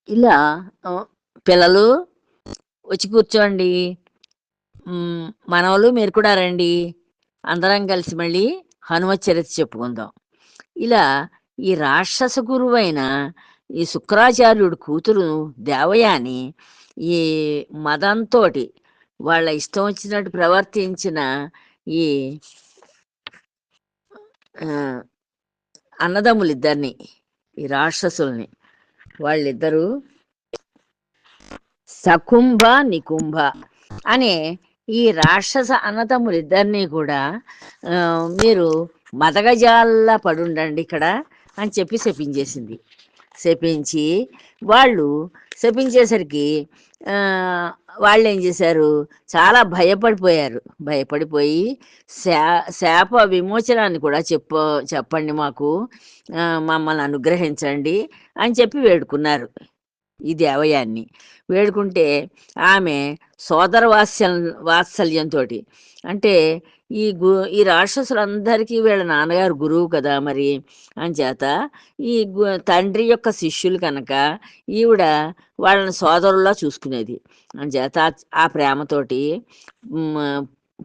ఇలా ఆహ్, పిల్లలు వచ్చి కూర్చోండి. మనవలు మీరు కూడా రండి. అందరం కలిసి మళ్ళీ హనుమ చరిత్ర చెప్పుకుందాం. ఇలా ఈ రాక్షస గురువైన ఈ శుక్రాచార్యుడి కూతురు దేవయాని ఈ మదంతోటి వాళ్ళ ఇష్టం వచ్చినట్టు ప్రవర్తించిన ఈ ఆహ్, అన్నదమ్ములిద్దరిని, ఈ రాక్షసుల్ని వాళ్ళిద్దరూ సకుంభ, నికుంభ అనే ఈ రాక్షస అన్నదమ్ములిద్దరినీ కూడా మీరు మదగజాల్లా పడుండండి ఇక్కడ అని చెప్పి శపించేసింది. శపించి వాళ్ళు శపించేసరికి ఆ, వాళ్ళు ఏం చేశారు, చాలా భయపడిపోయారు. భయపడిపోయి శాప విమోచనాన్ని కూడా చెప్పండి మాకు, మమ్మల్ని అనుగ్రహించండి అని చెప్పి వేడుకున్నారు ఈ దేవయాన్ని. వేడుకుంటే ఆమె సోదర వాత్సల్యంతో, అంటే ఈ రాక్షసులందరికీ వీళ్ళ నాన్నగారు గురువు కదా మరి, అంచేత తండ్రి యొక్క శిష్యులు కనుక ఈవిడ వాళ్ళని సోదరులా చూసుకునేది. అంచేత ఆ ప్రేమతోటి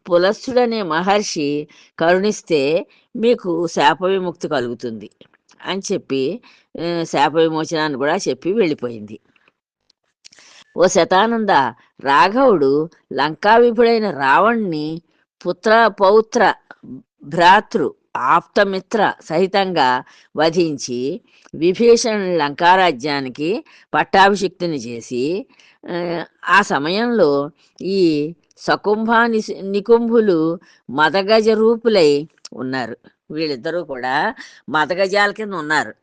పులస్సుడనే మహర్షి కరుణిస్తే మీకు శాప విముక్తి కలుగుతుంది అని చెప్పి శాప విమోచనాన్ని కూడా చెప్పి వెళ్ళిపోయింది. ఓ శతానంద, రాఘవుడు లంకావిభుడైన రావణ్ణి పుత్ర పౌత్ర భ్రాతృ ఆప్తమిత్ర సహితంగా వధించి విభీషణుని లంకారాజ్యానికి పట్టాభిషిక్తుని చేసి, ఆ సమయంలో ఈ నికుంభులు మదగజ రూపులై ఉన్నారు. వీళ్ళిద్దరూ కూడా మదగజాల కింద ఉన్నారు,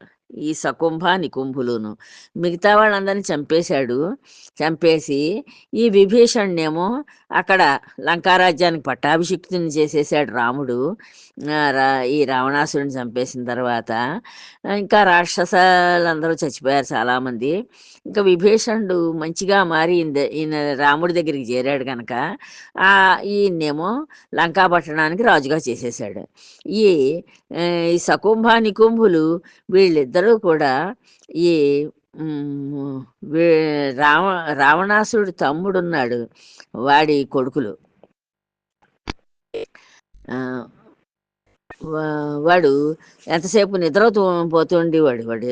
ఈ సకుంభ నికుంభులును. మిగతా వాళ్ళందరినీ చంపేసి ఈ విభీషణ్ణేమో అక్కడ లంకారాజ్యానికి పట్టాభిషిక్తుని చేసేసాడు రాముడు. ఈ రావణాసురుని చంపేసిన తర్వాత ఇంకా రాక్షసాలందరూ చచ్చిపోయారు చాలామంది. ఇంకా విభీషణుడు మంచిగా మారి ఈయన రాముడి దగ్గరికి చేరాడు కనుక ఈయన్నేమో లంకా పట్టణానికి రాజుగా చేసేసాడు. ఈ సకుంభ నికుంభులు వీళ్ళిద్దరూ కూడా ఈ రావణాసురుడి తమ్ముడున్నాడు, వాడి కొడుకులు. వాడు ఎంతసేపు పోతుండేవాడు. వాడు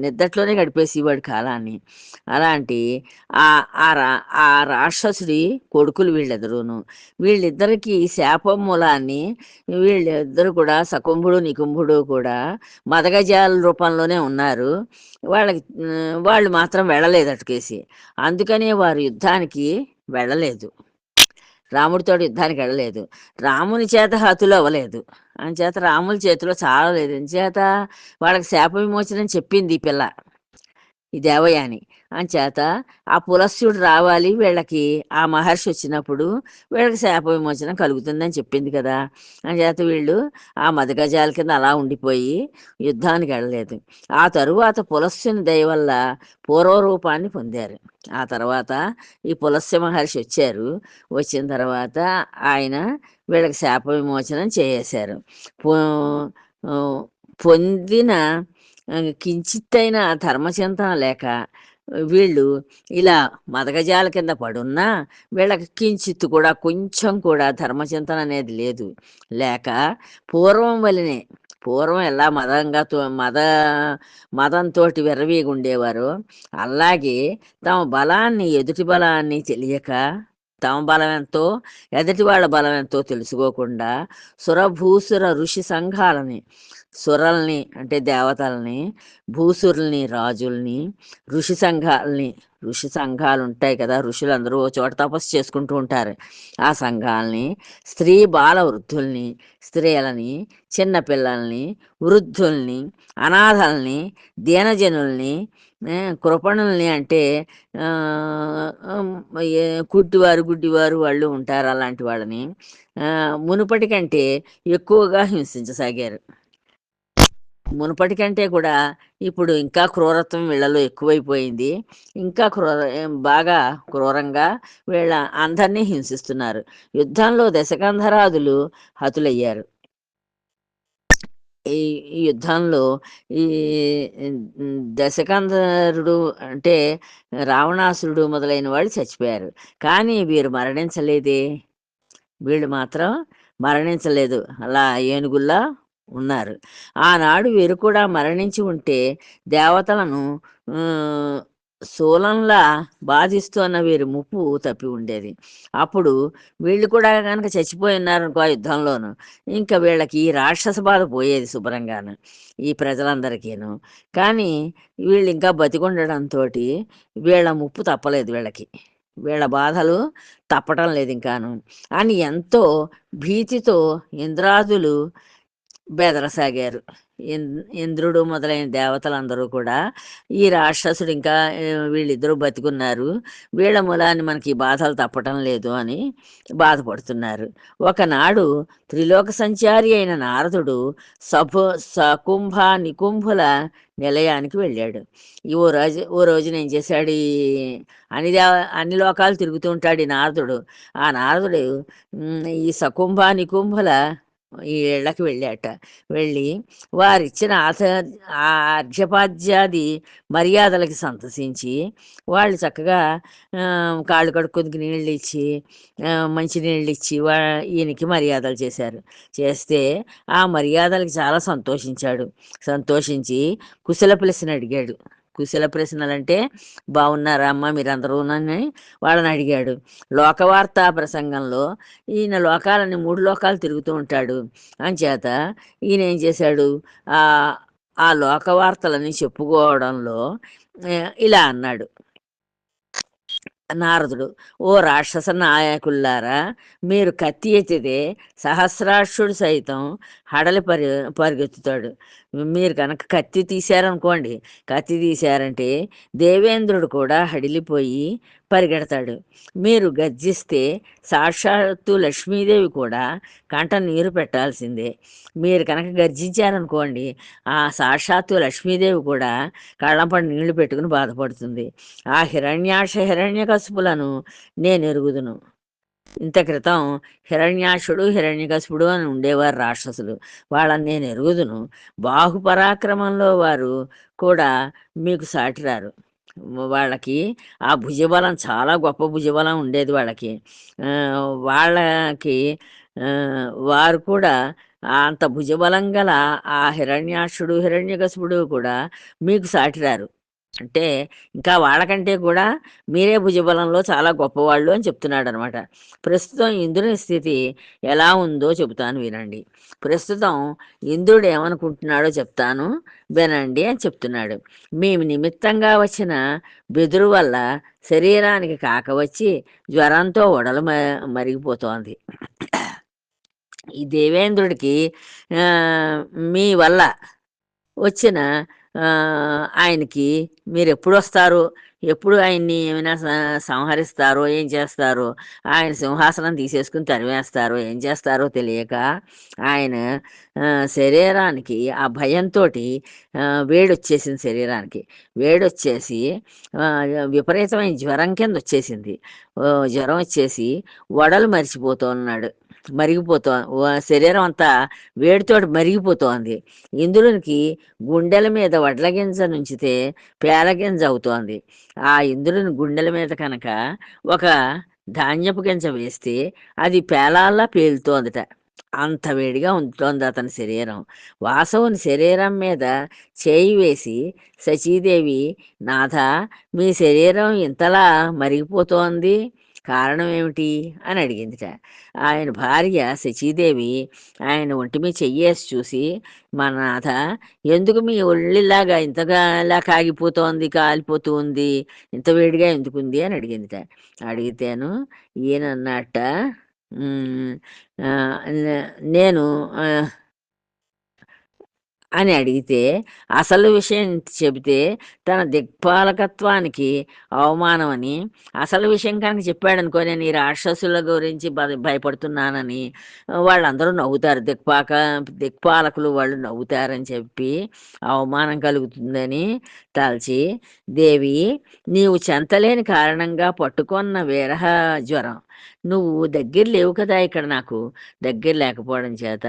నిద్దట్లోనే గడిపేసేవాడు కాలాన్ని. అలాంటి ఆ రాక్షసుడి కొడుకులు వీళ్ళిద్దరూను. వీళ్ళిద్దరికీ శాపం మూలాన్ని వీళ్ళిద్దరు కూడా సకుంభుడు నికుంభుడు కూడా మదగజాల రూపంలోనే ఉన్నారు. వాళ్ళు మాత్రం వెళ్ళలేదు అటుకేసి. అందుకనే వారు యుద్ధానికి వెళ్ళలేదు, రాముడితో యుద్ధానికి వెళ్ళలేదు. రాముని చేత హతులు అవ్వలేదు, అంచేత రాముల చేతిలో చాలలేదు. అంచేత వాళ్ళకి శాప విమోచనం చెప్పింది ఈ పిల్ల, ఈ దేవయాని. అంచేత ఆ పులస్యుడు రావాలి వీళ్ళకి, ఆ మహర్షి వచ్చినప్పుడు వీళ్ళకి శాప విమోచనం కలుగుతుందని చెప్పింది కదా. అంచేత వీళ్ళు ఆ మదగజాల కింద అలా ఉండిపోయి యుద్ధానికి వెళ్ళలేదు. ఆ తరువాత పులస్యుని దయ వల్ల పూర్వరూపాన్ని పొందారు. ఆ తర్వాత ఈ పులస్య మహర్షి వచ్చారు. వచ్చిన తర్వాత ఆయన వీళ్ళకి శాప విమోచనం చేసేశారు. పొందిన కించిత్తైన ధర్మచింతన లేక వీళ్ళు ఇలా మదగజాల కింద పడున్నా వీళ్ళకి కించిత్తు కూడా కొంచెం కూడా ధర్మచింతన అనేది లేదు. లేక పూర్వం ఎలా మదంతో విర్రవీగి ఉండేవారు, అలాగే తమ బలాన్ని ఎదుటి బలాన్ని తెలియక, తమ బలం ఎంతో ఎదుటి వాళ్ళ బలం ఎంతో తెలుసుకోకుండా సురభూసుర ఋషి సంఘాలని, సురల్ని అంటే దేవతల్ని, భూసురుల్ని రాజుల్ని, ఋషి సంఘాలు ఉంటాయి కదా, ఋషులందరూ ఓ చోట తపస్సు చేసుకుంటూ ఉంటారు. ఆ సంఘాలని, స్త్రీ బాల వృద్ధుల్ని, స్త్రీలని, చిన్నపిల్లల్ని, వృద్ధుల్ని, అనాథల్ని, దీనజనుల్ని, కృపణుల్ని అంటే గుడ్డివారు వాళ్ళు ఉంటారు, అలాంటి వాళ్ళని మునుపటి కంటే ఎక్కువగా హింసించసాగారు. మునుపటి కంటే కూడా ఇప్పుడు ఇంకా క్రూరత్వం వీళ్ళలో ఎక్కువైపోయింది. ఇంకా బాగా క్రూరంగా వీళ్ళ అందరినీ హింసిస్తున్నారు. యుద్ధంలో దశకంధరాదులు హతులయ్యారు. ఈ ఈ యుద్ధంలో ఈ దశకంధరుడు అంటే రావణాసురుడు మొదలైన వాళ్ళు చచ్చిపోయారు. కానీ వీరు మరణించలేదే! వీళ్ళు మాత్రం మరణించలేదు. అలా ఏనుగుల్లా ఉన్నారు. ఆనాడు వీరు కూడా మరణించి ఉంటే దేవతలను ఆహ్, శూలంలా బాధిస్తున్న వీరి ముప్పు తప్పి ఉండేది. అప్పుడు వీళ్ళు కూడా గనక చచ్చిపోయి ఉన్నారనుకో ఆ యుద్ధంలోను, ఇంక వీళ్ళకి ఈ రాక్షస బాధ పోయేది శుభ్రంగాను. ఈ ప్రజలందరికీను. కానీ వీళ్ళింకా బతికుండడంతోటి వీళ్ళ ముప్పు తప్పలేదు వీళ్ళకి. వీళ్ళ బాధలు తప్పటం లేదింకాను. అని ఎంతో భీతితో ఇంద్రాదులు బెదరసాగారు. ఇన్ ఇంద్రుడు మొదలైన దేవతలందరూ కూడా ఈ రాక్షసుడు ఇంకా వీళ్ళిద్దరూ బతికున్నారు. వీళ్ళ మూలాన మనకి ఈ బాధలు తప్పటం లేదు అని బాధపడుతున్నారు. ఒకనాడు త్రిలోక సంచారి అయిన నారదుడు సకుంభ, నికుంభుల నిలయానికి వెళ్ళాడు. ఓ రోజున ఏం చేశాడు అన్ని లోకాలు తిరుగుతూ ఉంటాడు ఈ నారదుడు. ఆ నారదుడు ఈ సకుంభ, నికుంభుల ఈ ఇళ్ళకి వెళ్ళాట. వెళ్ళి వారిచ్చిన అర్ఘ్యపాద్యాది మర్యాదలకి సంతసించి వాళ్ళు చక్కగా కాళ్ళు కడుక్కొనికి నీళ్ళిచ్చి మంచినీళ్ళిచ్చి ఈయనకి మర్యాదలు చేశారు. చేస్తే ఆ మర్యాదలకి చాలా సంతోషించాడు. సంతోషించి కుశల ప్రశ్న అడిగాడు. కుశల ప్రశ్నలంటే బాగున్నారా అమ్మ మీరందరూనని వాళ్ళని అడిగాడు. లోకవార్తా ప్రసంగంలో ఈయన లోకాలని 3 లోకాలు తిరుగుతూ ఉంటాడు. అంచేత ఈయన ఏం చేశాడు, ఆ లోకవార్తలని చెప్పుకోవడంలో ఇలా అన్నాడు నారదుడు. ఓ రాక్షస నాయకుల్లారా, మీరు కత్తి ఎత్తితే సహస్రాక్షుడు సైతం హడలి పరిగెత్తుతాడు. మీరు కనుక కత్తి తీశారనుకోండి, కత్తి తీశారంటే దేవేంద్రుడు కూడా హడిలిపోయి పరిగెడతాడు. మీరు గర్జిస్తే సాక్షాత్తు లక్ష్మీదేవి కూడా కంట నీరు పెట్టాల్సిందే. మీరు కనుక గర్జించారనుకోండి, ఆ సాక్షాత్తు లక్ష్మీదేవి కూడా కళ్ళంపడి నీళ్లు పెట్టుకుని బాధపడుతుంది. ఆ హిరణ్యకశిపులను నేను ఎరుగుదును. ఇంత క్రితం హిరణ్యాక్షుడు, హిరణ్యకశిపుడు అని ఉండేవారు రాక్షసులు. వాళ్ళని నేను ఎరుగుదును. బాహుపరాక్రమంలో వారు కూడా మీకు సాటిరారు. వాళ్ళకి ఆ భుజబలం చాలా గొప్ప భుజబలం ఉండేది వాళ్ళకి. వాళ్ళకి వారు కూడా అంత భుజబలం గల ఆ హిరణ్యాక్షుడు, హిరణ్యకశిపుడు కూడా మీకు సాటిరారు. అంటే ఇంకా వాళ్ళకంటే కూడా మీరే భుజబలంలో చాలా గొప్పవాళ్ళు అని చెప్తున్నాడనమాట. ప్రస్తుతం ఇంద్రుని స్థితి ఎలా ఉందో చెబుతాను వినండి. ప్రస్తుతం ఇంద్రుడు ఏమనుకుంటున్నాడో చెప్తాను వినండి అని చెప్తున్నాడు. మీ నిమిత్తంగా వచ్చిన బెదురు వల్ల శరీరానికి కాకవచ్చి జ్వరంతో ఒడలు మరిగిపోతోంది. ఈ దేవేంద్రుడికి మీ వల్ల వచ్చిన ఆయనకి మీరెప్పుడొస్తారో, ఎప్పుడు ఆయన్ని ఏమైనా సంహరిస్తారో, ఏం చేస్తారో, ఆయన సింహాసనం తీసేసుకుని తరిమేస్తారో, ఏం చేస్తారో తెలియక ఆయన శరీరానికి ఆ భయంతోటి వేడొచ్చేసింది శరీరానికి. వేడొచ్చేసి విపరీతమైన జ్వరం కింద వచ్చేసింది. జ్వరం వచ్చేసి వడలు మరిచిపోతున్నాడు. శరీరం అంతా వేడితోటి మరిగిపోతోంది. ఇంద్రునికి గుండెల మీద వడ్ల గింజ నుంచితే పేలగింజ అవుతోంది. ఆ ఇంద్రుని గుండెల మీద కనుక ఒక ధాన్యపు గింజ వేస్తే అది పేలాల్లా పేలుతోందట. అంత వేడిగా ఉంటోంది అతని శరీరం. వాసవుని శరీరం మీద చేయి వేసి శచీదేవి, నాథ మీ శరీరం ఇంతలా మరిగిపోతోంది, కారణం ఏమిటి అని అడిగిందిట. ఆయన భార్య శచీదేవి ఆయన ఒంటి మీద చెయ్యేసి చూసి, మా నాథ ఎందుకు మీ ఒళ్ళిలాగా ఇంతగా ఇలా కాలిపోతూ ఉంది, ఇంత వేడిగా ఎందుకుంది అని అడిగిందిట. అడిగితేను ఈయనన్నట్ట నేను అని అడిగితే అసలు విషయం చెబితే తన దిక్పాలకత్వానికి అవమానమని, అసలు విషయం కనుక చెప్పాడనుకో నేను ఈ రాక్షసుల గురించి భయపడుతున్నానని వాళ్ళందరూ నవ్వుతారు. దిక్పాలకులు వాళ్ళు నవ్వుతారని చెప్పి అవమానం కలుగుతుందని తలచి, దేవి నీవు చెంతలేని కారణంగా పట్టుకొన్న విరహ జ్వరం నువ్వు దగ్గర లేవు కదా ఇక్కడ నాకు. దగ్గర లేకపోవడం చేత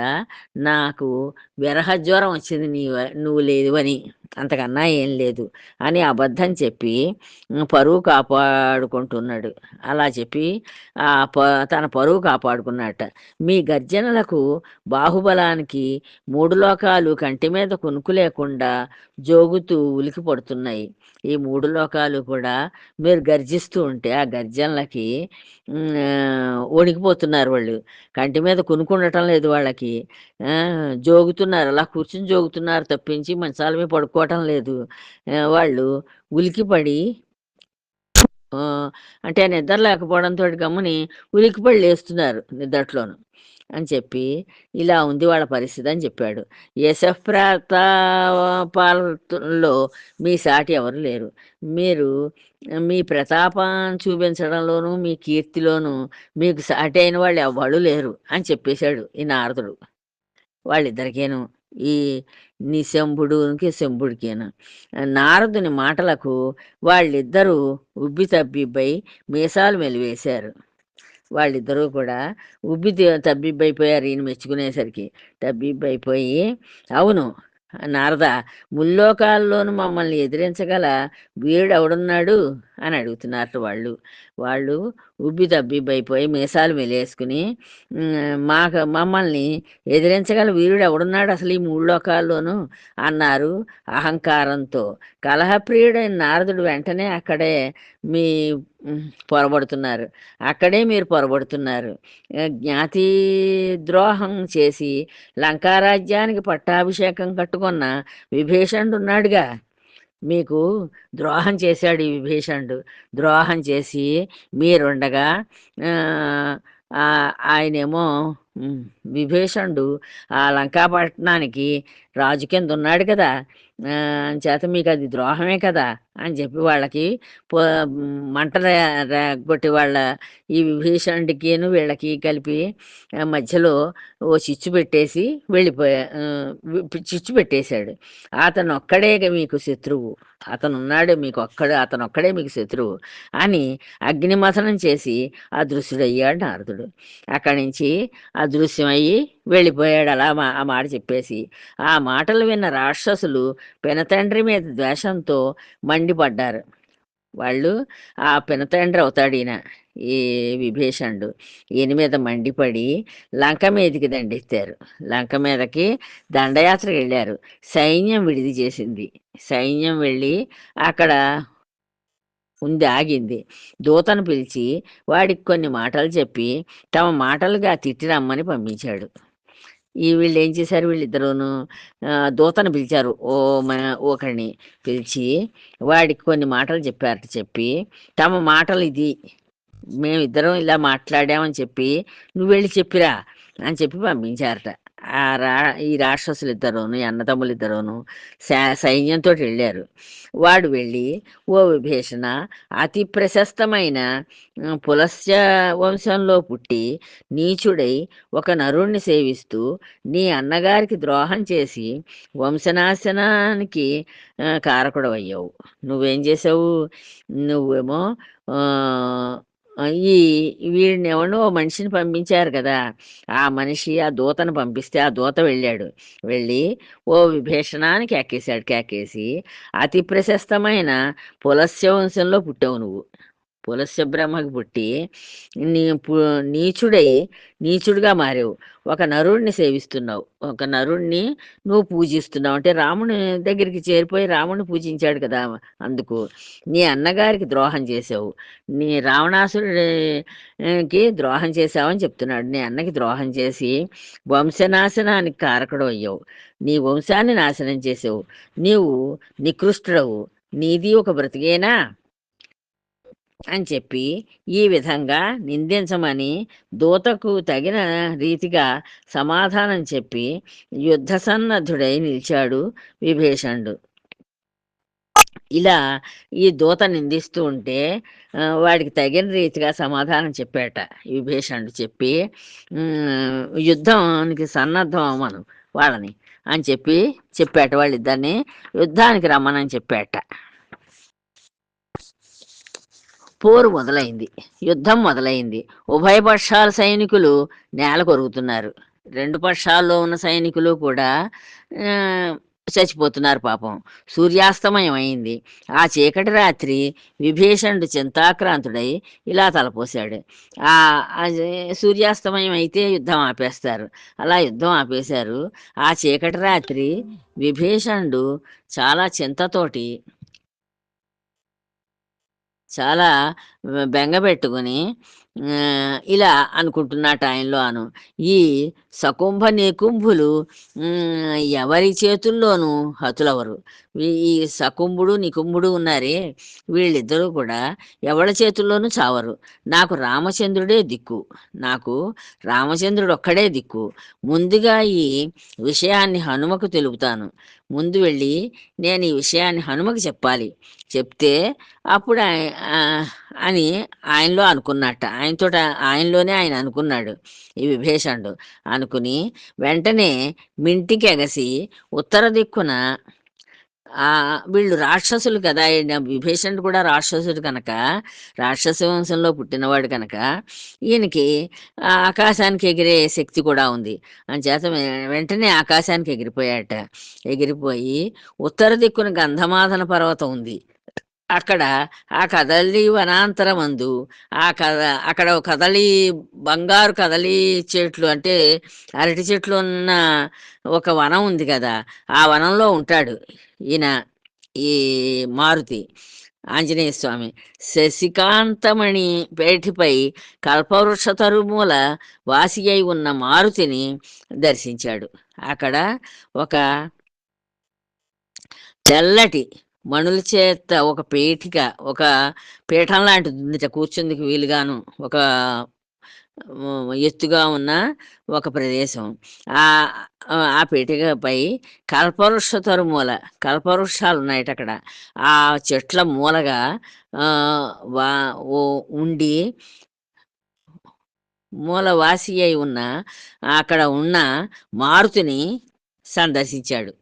నాకు విరహజ్వరం వచ్చింది నువ్వు లేవని. అంతకన్నా ఏం లేదు అని అబద్ధం చెప్పి పరువు కాపాడుకుంటున్నాడు. అలా చెప్పి ఆ ప తన పరువు కాపాడుకున్నట్ట. మీ గర్జనలకు, బాహుబలానికి 3 లోకాలు కంటి మీద కునుకు లేకుండా జోగుతూ ఉలికి పడుతున్నాయి. ఈ 3 లోకాలు కూడా మీరు గర్జిస్తూ ఉంటే ఆ గర్జనలకి వణికిపోతున్నారు వాళ్ళు. కంటి మీద కునుకుండటం లేదు వాళ్ళకి. జోగుతున్నారు. అలా కూర్చొని జోగుతున్నారు తప్పించి మంచాల మీద పడుకోవటం లేదు. వాళ్ళు ఉలికిపడి అంటే నిద్ర లేకపోవడంతోటి గమ్ముని ఉలికిపడి లేస్తున్నారు నిద్దట్లోను అని చెప్పి, ఇలా ఉంది వాళ్ళ పరిస్థితి అని చెప్పాడు. యశఃప్రతాపాలతో మీ సాటి ఎవరు లేరు. మీరు మీ ప్రతాపం చూపించడంలోనూ, మీ కీర్తిలోనూ మీకు సాటి అయిన వాళ్ళు ఎవ్వళ్ళు లేరు అని చెప్పేశాడు ఈ నారదుడు వాళ్ళిద్దరికీను. ఈ నిశంభుడుకి, శంభుడికేను. నారదుని మాటలకు వాళ్ళిద్దరూ ఉబ్బితబ్బిబ్బై మీసాలు మెలివేశారు. వాళ్ళిద్దరూ కూడా తబ్బిబ్బైపోయారు ఈయన మెచ్చుకునేసరికి. తబ్బిబ్బైపోయి, అవును నారద, ముల్లోకాల్లోనూ మమ్మల్ని ఎదిరించగల వీరుడెవడున్నాడు అని అడుగుతున్నారు వాళ్ళు. వాళ్ళు తబ్బిబ్బైపోయి మీసాలు మెలేసుకుని, మమ్మల్ని ఎదిరించగల వీరుడు ఎవడున్నాడు అసలు ఈ 3 లోకాల్లోనూ అన్నారు అహంకారంతో. కలహప్రియుడైన నారదుడు వెంటనే అక్కడే మీ పొరబడుతున్నారు. అక్కడే మీరు పొరబడుతున్నారు. జ్ఞాతి ద్రోహం చేసి లంకారాజ్యానికి పట్టాభిషేకం కట్టుకున్న విభీషణుడు ఉన్నాడుగా, మీకు ద్రోహం చేశాడు ఈ విభీషణుడు. ద్రోహం చేసి మీరుండగా ఆయనేమో విభీషణుడు ఆ లంకాపట్నానికి రాజు కింద ఉన్నాడు కదా, చేత మీకు అది ద్రోహమే కదా అని చెప్పి వాళ్ళకి మంట రేగొట్టి వాళ్ళ ఈ విభీషణుడికిను వీళ్ళకి కలిపి మధ్యలో ఓ చిచ్చు పెట్టేసి చిచ్చు పెట్టేశాడు. అతను ఒక్కడే మీకు శత్రువు, అతనున్నాడు మీకు అతనొక్కడే మీకు శత్రువు అని అగ్నిమథనం చేసి అదృశ్యుడయ్యాడు నారదుడు. అక్కడి నుంచి అదృశ్యమయ్యి వెళ్ళిపోయాడు. అలా ఆ మాట చెప్పేసి. ఆ మాటలు విన్న రాక్షసులు పినతండ్రి మీద ద్వేషంతో మండిపడ్డారు. వాళ్ళు ఆ పినతండ్రి అవుతాడు ఈయన, ఈ విభీషణుడు. ఈయన మీద మండిపడి లంక మీదకి దండెత్తారు. లంక మీదకి దండయాత్రకు వెళ్ళారు. సైన్యం విడిది చేసింది. సైన్యం వెళ్ళి అక్కడ ఆగింది. దూతను పిలిచి వాడికి కొన్ని మాటలు చెప్పి తమ మాటలుగా తిట్టి రమ్మని పంపించాడు. వీళ్ళు ఏం చేశారు, వీళ్ళిద్దరూను దూతను పిలిచారు. ఒకరిని పిలిచి వాడికి కొన్ని మాటలు చెప్పారట. చెప్పి తమ మాటలు ఇది, మేమిద్దరం ఇలా మాట్లాడామని చెప్పి నువ్వు వెళ్ళి చెప్పిరా అని చెప్పి పంపించారట. ఈ రాక్షసులు ఇద్దరును, అన్నతమ్ములు ఇద్దరును సైన్యంతో వెళ్ళారు. వాడు వెళ్ళి, ఓ విభీషణ, అతి ప్రశస్తమైన పులస్య వంశంలో పుట్టి నీచుడై ఒక నరుణ్ణి సేవిస్తూ నీ అన్నగారికి ద్రోహం చేసి వంశనాశనానికి కారకుడవయ్యావు. నువ్వేం చేసావు? నువ్వేమో వీడిని ఎవరినో మనిషిని పంపించారు కదా, ఆ మనిషి ఆ దూతను పంపిస్తే ఆ దూత వెళ్ళాడు. వెళ్ళి ఓ విభీషణానికి కేకేసి అతి ప్రశస్తమైన పులస్య వంశంలో పుట్టావు నువ్వు. పులస్య బ్రహ్మకి పుట్టి నీచుడిగా మారావు. ఒక నరుణ్ణి సేవిస్తున్నావు, ఒక నరుణ్ణి నువ్వు పూజిస్తున్నావు. అంటే రాముని దగ్గరికి చేరిపోయి రాముడిని పూజించాడు కదా, అందుకు నీ అన్నగారికి ద్రోహం చేసావు. నీ రావణాసురుడికి ద్రోహం చేసావని చెప్తున్నాడు. నీ అన్నకి ద్రోహం చేసి వంశనాశనానికి కారకుడు అయ్యావు. నీ వంశాన్ని నాశనం చేసావు. నీవు నికృష్టుడవు. నీది ఒక బ్రతికేనా అని చెప్పి ఈ విధంగా నిందించమని దూతకు తగిన రీతిగా సమాధానం చెప్పి యుద్ధ సన్నద్ధుడై నిలిచాడు విభీషణుడు. ఇలా ఈ దూత నిందిస్తూ ఉంటే వాడికి తగిన రీతిగా సమాధానం చెప్పాట విభీషణుడు. చెప్పి యుద్ధానికి సన్నద్ధం అవ్వమను వాళ్ళని అని చెప్పాట. వాళ్ళిద్దరిని యుద్ధానికి రమ్మనని చెప్పాట. పోరు మొదలైంది. యుద్ధం మొదలైంది. ఉభయ పక్షాల సైనికులు నేల కొరుగుతున్నారు. రెండు పక్షాల్లో ఉన్న సైనికులు కూడా ఆ, చచ్చిపోతున్నారు పాపం. సూర్యాస్తమయం అయింది. ఆ చీకటి రాత్రి విభీషణుడు చింతాక్రాంతుడై ఇలా తలపోశాడు. ఆ అది సూర్యాస్తమయం అయితే యుద్ధం ఆపేస్తారు. అలా యుద్ధం ఆపేశారు. ఆ చీకటి రాత్రి విభీషణుడు చాలా చింతతోటి చాలా బెంగ పెట్టుకుని ఇలా అనుకుంటున్నట్టు ఆయనలో అను. ఈ సకుంభ నికుంభులు ఎవరి చేతుల్లోనూ హతులవరు. ఈ సకుంభుడు నికుంభుడు ఉన్నారే, వీళ్ళిద్దరూ కూడా ఎవరి చేతుల్లోనూ చావరు. నాకు రామచంద్రుడే దిక్కు. నాకు రామచంద్రుడు ఒక్కడే దిక్కు. ముందుగా ఈ విషయాన్ని హనుమకు తెలుపుతాను. ముందు వెళ్ళి నేను ఈ విషయాన్ని హనుమకి చెప్పాలి. చెప్తే అప్పుడు అని ఆయనలో అనుకున్నట్ట. ఆయనలోనే ఆయన అనుకున్నాడు ఈ విభీషణుడు. అనుకుని వెంటనే మింటికి ఎగసి ఉత్తర దిక్కున వీళ్ళు రాక్షసులు కదా, ఈయన విభీషణుడు కూడా రాక్షసుడు కనుక, రాక్షస వంశంలో పుట్టినవాడు కనుక ఈయనకి ఆకాశానికి ఎగిరే శక్తి కూడా ఉంది. అంచేత వెంటనే ఆకాశానికి ఎగిరిపోయాట. ఎగిరిపోయి ఉత్తర దిక్కున గంధమాదన పర్వతం ఉంది. అక్కడ ఆ కదలి వనాంతరమందు అక్కడ కదలి బంగారు కదలి చెట్లు అంటే అరటి చెట్లు ఉన్న ఒక వనం ఉంది కదా, ఆ వనంలో ఉంటాడు ఈయన ఈ మారుతి ఆంజనేయ స్వామి. శశికాంతమణి పేటిపై కల్పవృక్ష తరుమూల వాసి అయి ఉన్న మారుతిని దర్శించాడు. అక్కడ ఒక తెల్లటి మణుల చేత ఒక పీఠిక, ఒక పీఠం లాంటిది ఉందిట, కూర్చుందుకు వీలుగాను ఒక ఎత్తుగా ఉన్న ఒక ప్రదేశం. ఆ ఆ పీఠికపై కల్పవృక్ష తరుమూల, కల్పవృక్షాలు ఉన్నాయట అక్కడ. ఆ చెట్ల మూలగా ఉండి మూలవాసి అయి ఉన్న అక్కడ ఉన్న మారుతిని సందర్శించాడు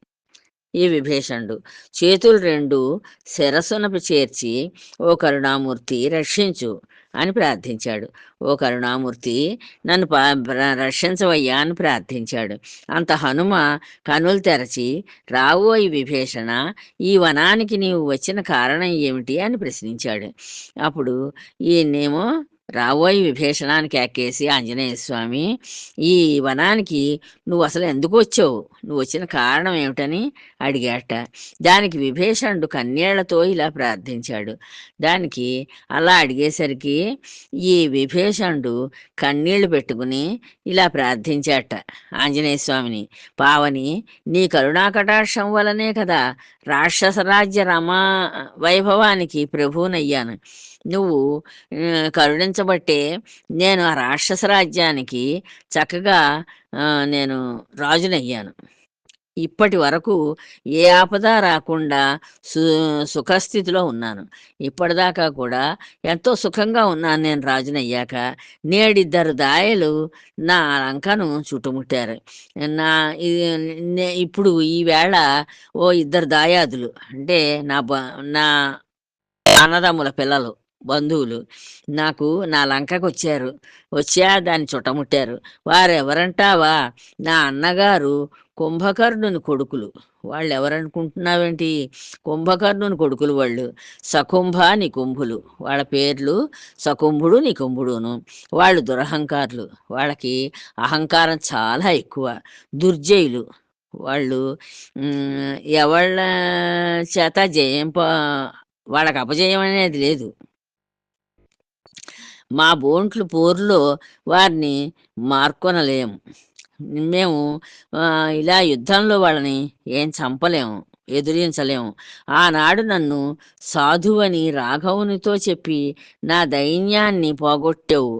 ఈ విభీషణుడు. చేతులు రెండు శిరస్సునకు చేర్చి, ఓ కరుణామూర్తి రక్షించు అని ప్రార్థించాడు. ఓ కరుణామూర్తి నన్ను రక్షించవయ్యా అని ప్రార్థించాడు. అంత హనుమ కనులు తెరచి, రావోయి విభీషణ, ఈ వనానికి నీవు వచ్చిన కారణం ఏమిటి అని ప్రశ్నించాడు. అప్పుడు ఈయనేమో రావోయి విభీషణానికి ఎక్కేసి, ఆంజనేయ స్వామి, ఈ వనానికి నువ్వు అసలు ఎందుకు వచ్చావు, నువ్వు వచ్చిన కారణం ఏమిటని అడిగాట. దానికి విభీషణుడు కన్నీళ్లతో ఇలా ప్రార్థించాడు. దానికి అలా అడిగేసరికి ఈ విభీషణుడు కన్నీళ్లు పెట్టుకుని ఇలా ప్రార్థించాట ఆంజనేయ స్వామిని. పావని, నీ కరుణాకటాక్షం వలనే కదా రాక్షస రాజ్య రమా వైభవానికి ప్రభువునయ్యాను. నువ్వు కరుణించబట్టే నేను ఆ రాక్షస రాజ్యానికి చక్కగా నేను రాజునయ్యాను. ఇప్పటి వరకు ఏ ఆపద రాకుండా సుఖస్థితిలో ఉన్నాను. ఇప్పటిదాకా కూడా ఎంతో సుఖంగా ఉన్నాను నేను రాజునయ్యాక. నేడిద్దరు దాయలు నా లంకను చుట్టుముట్టారు. నా ఇప్పుడు ఈవేళ ఓ ఇద్దరు దాయాదులు అంటే నా అన్నదమ్ముల పిల్లలు, బంధువులు నాకు నా లంకకు వచ్చారు. దాన్ని చుట్టముట్టారు. వారెవరంటావా? నా అన్నగారు కుంభకర్ణుని కొడుకులు. వాళ్ళు ఎవరనుకుంటున్నావేంటి? కుంభకర్ణుని కొడుకులు వాళ్ళు. సకుంభ నికుంభులు. వాళ్ళ పేర్లు సకుంభుడు నికుంభుడును. వాళ్ళు దురహంకారులు. వాళ్ళకి అహంకారం చాలా ఎక్కువ. దుర్జయులు వాళ్ళు. ఎవళ్ళ చేత వాళ్ళకి అపజయం అనేది లేదు. మా బోంట్లు పోరులో వారిని మార్కొనలేము. మేము ఇలా యుద్ధంలో వాళ్ళని ఏం చంపలేము, ఎదిరించలేము. ఆనాడు నన్ను సాధువని రాఘవునితో చెప్పి నా దైన్యాన్ని పోగొట్టావు.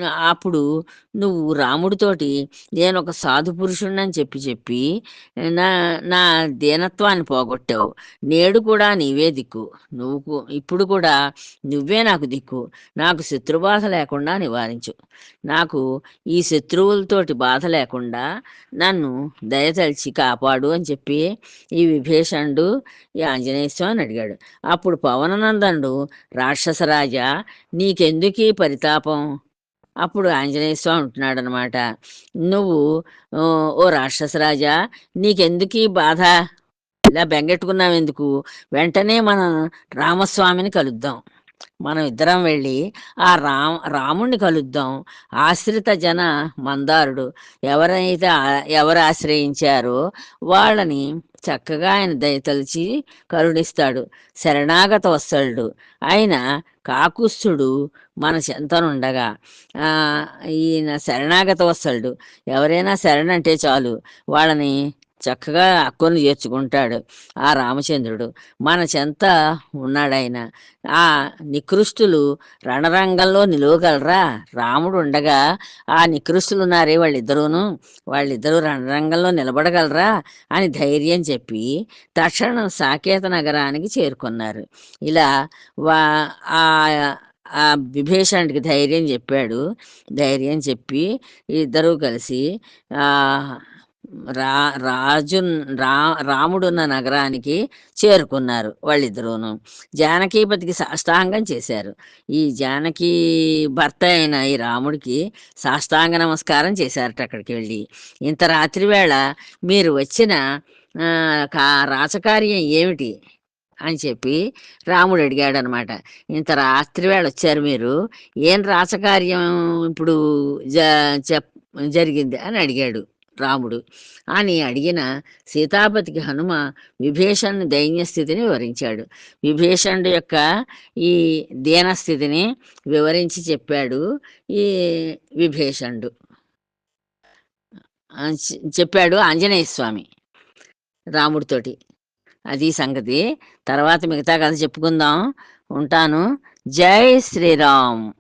అప్పుడు నువ్వు రాముడితోటి నేను ఒక సాధు పురుషుణ్ణని చెప్పి చెప్పి నా నా దీనత్వాన్ని పోగొట్టావు. నేడు కూడా నీవే దిక్కు. ఇప్పుడు కూడా నువ్వే నాకు దిక్కు. నాకు శత్రుబాధ లేకుండా నివారించు. నాకు ఈ శత్రువులతోటి బాధ లేకుండా నన్ను దయతలిచి కాపాడు అని చెప్పి ఈ విభీషణుడు ఈ ఆంజనేయ స్వామిని అడిగాడు. అప్పుడు పవననందనుడు రాక్షసరాజా నీకెందుకీ పరితాపం? అప్పుడు ఆంజనేయ స్వామి ఉంటున్నాడనమాట. నువ్వు ఓ రాక్షసరాజా నీకెందుకీ బాధ? ఇలా బెంగెట్టుకున్నావెందుకు? వెంటనే మనం రామస్వామిని కలుద్దాం. మనం ఇద్దరం వెళ్ళి ఆ రాముణ్ణి కలుద్దాం. ఆశ్రిత జన మందారుడు ఎవరైతే ఎవరు ఆశ్రయించారో వాళ్ళని చక్కగా ఆయన దయతలిచి కరుణిస్తాడు. శరణాగత వత్సలుడు ఆయన కాకుస్థుడు మన చెంతనుండగా ఈయన శరణాగత వత్సలుడు. ఎవరైనా శరణంటే చాలు వాళ్ళని చక్కగా అక్కుని చేర్చుకుంటాడు ఆ రామచంద్రుడు. మన చెంత ఉన్నాడాయన. ఆ నికృష్టులు రణరంగంలో నిలవగలరా? రాముడు ఉండగా ఆ నికృష్టులు ఉన్నారే వాళ్ళిద్దరూ రణరంగంలో నిలబడగలరా అని ధైర్యం చెప్పి తక్షణం సాకేత నగరానికి చేరుకున్నారు. ఇలా వా ఆ ఆ విభీషణుడికి ధైర్యం చెప్పి ఇద్దరూ కలిసి ఆ రా రాజు రా రాముడున్న నగరానికి చేరుకున్నారు వాళ్ళిద్దరూను. జానకీపతికి సాష్టాంగం చేశారు. ఈ జానకి భర్త అయిన ఈ రాముడికి సాష్టాంగ నమస్కారం చేశారట అక్కడికి వెళ్ళి. ఇంత రాత్రి వేళ మీరు వచ్చిన రాచకార్యం ఏమిటి అని చెప్పి రాముడు అడిగాడు అనమాట. ఇంత రాత్రి వేళ వచ్చారు మీరు, ఏం రాచకార్యం ఇప్పుడు జరిగింది అని అడిగాడు రాముడు. అని అడిగిన సీతాపతికి హనుమ విభీషణుని దైన్యస్థితిని వివరించాడు. విభీషణుడు యొక్క ఈ దీనస్థితిని వివరించి చెప్పాడు ఈ విభీషణుడు చెప్పాడు ఆంజనేయ స్వామి రాముడితోటి. అది సంగతి. తర్వాత మిగతా కథ చెప్పుకుందాం. ఉంటాను. జై శ్రీరామ్.